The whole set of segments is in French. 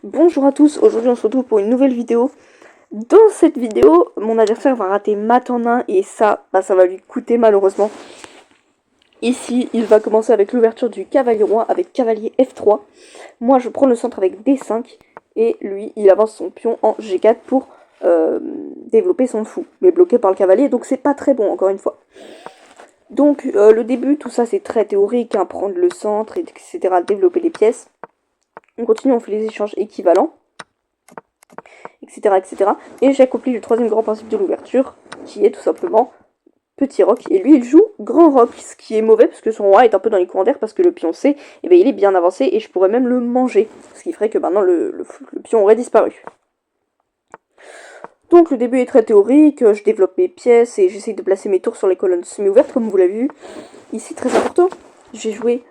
Bonjour à tous, aujourd'hui on se retrouve pour une nouvelle vidéo. Dans cette vidéo, mon adversaire va rater mat en 1 et ça va lui coûter malheureusement. Ici, il va commencer avec l'ouverture du cavalier roi avec cavalier F3. Moi, je prends le centre avec D5 et lui, il avance son pion en G4 pour développer son fou. Mais bloqué par le cavalier, donc c'est pas très bon encore une fois. Donc le début, tout ça c'est très théorique, hein, prendre le centre, etc., développer les pièces. On continue, on fait les échanges équivalents, etc., etc. Et j'ai accompli le troisième grand principe de l'ouverture, qui est tout simplement petit roc. Et lui, il joue grand roc, ce qui est mauvais, parce que son roi est un peu dans les courants d'air, parce que le pion C, eh bien, il est bien avancé, et je pourrais même le manger. Ce qui ferait que maintenant, le pion aurait disparu. Donc le début est très théorique, je développe mes pièces, et j'essaye de placer mes tours sur les colonnes semi-ouvertes, comme vous l'avez vu. Ici, très important, j'ai joué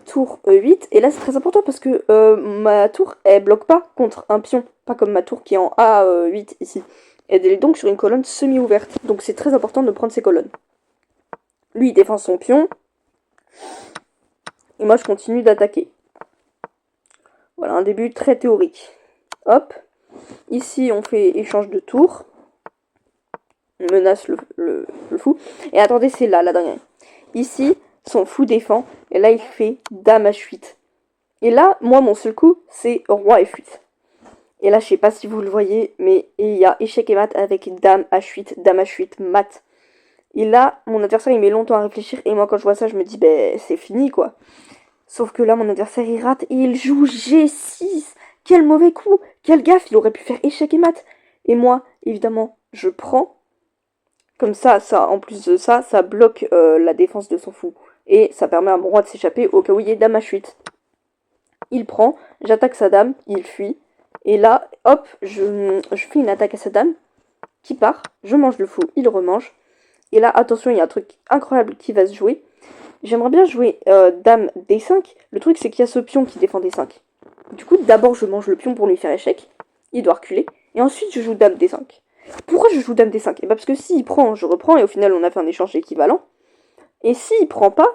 tour 8, et là c'est très important parce que ma tour elle bloque pas contre un pion, pas comme ma tour qui est en A8 ici. Elle est donc sur une colonne semi-ouverte, donc c'est très important de prendre ces colonnes. Lui il défend son pion, et moi je continue d'attaquer. Voilà un début très théorique. Hop, ici on fait échange de tours, on menace le fou, et attendez c'est là la dernière. Ici, son fou défend, et là il fait dame H8. Et là, moi mon seul coup, c'est roi F8. Et là, je sais pas si vous le voyez, mais il y a échec et mat avec dame H8, mat. Et là, mon adversaire il met longtemps à réfléchir, et moi quand je vois ça, je me dis, ben c'est fini quoi. Sauf que là, mon adversaire il rate, et il joue G6. Quel mauvais coup, quelle gaffe, il aurait pu faire échec et mat. Et moi, évidemment, je prends. Comme ça, en plus de ça, ça bloque la défense de son fou. Et ça permet à mon roi de s'échapper au cas où il y ait dame H8. Il prend, j'attaque sa dame, il fuit. Et là, hop, je fais une attaque à sa dame, qui part, je mange le fou, il remange. Et là, attention, il y a un truc incroyable qui va se jouer. J'aimerais bien jouer dame D5. Le truc, c'est qu'il y a ce pion qui défend D5. Du coup, d'abord, je mange le pion pour lui faire échec. Il doit reculer. Et ensuite, je joue dame D5. Pourquoi je joue dame D5? Et bah parce que s'il prend, je reprends, et au final, on a fait un échange équivalent. Et s'il prend pas,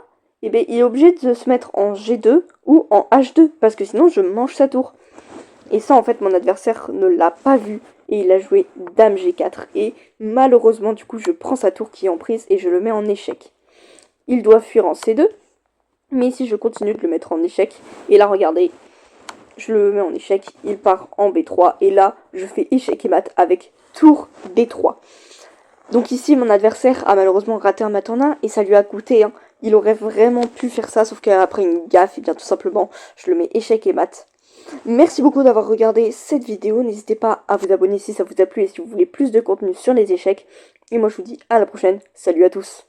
eh bien, il est obligé de se mettre en G2 ou en H2, parce que sinon, je mange sa tour. Et ça, en fait, mon adversaire ne l'a pas vu, et il a joué dame G4. Et malheureusement, du coup, je prends sa tour qui est en prise, et je le mets en échec. Il doit fuir en C2, mais ici, je continue de le mettre en échec. Et là, regardez, je le mets en échec, il part en B3, et là, je fais échec et mat avec tour D3. Donc ici, mon adversaire a malheureusement raté un mat en 1, et ça lui a coûté, hein. Il aurait vraiment pu faire ça, sauf qu'après une gaffe, et bien tout simplement, je le mets échec et mat. Merci beaucoup d'avoir regardé cette vidéo, n'hésitez pas à vous abonner si ça vous a plu, et si vous voulez plus de contenu sur les échecs. Et moi je vous dis à la prochaine, salut à tous.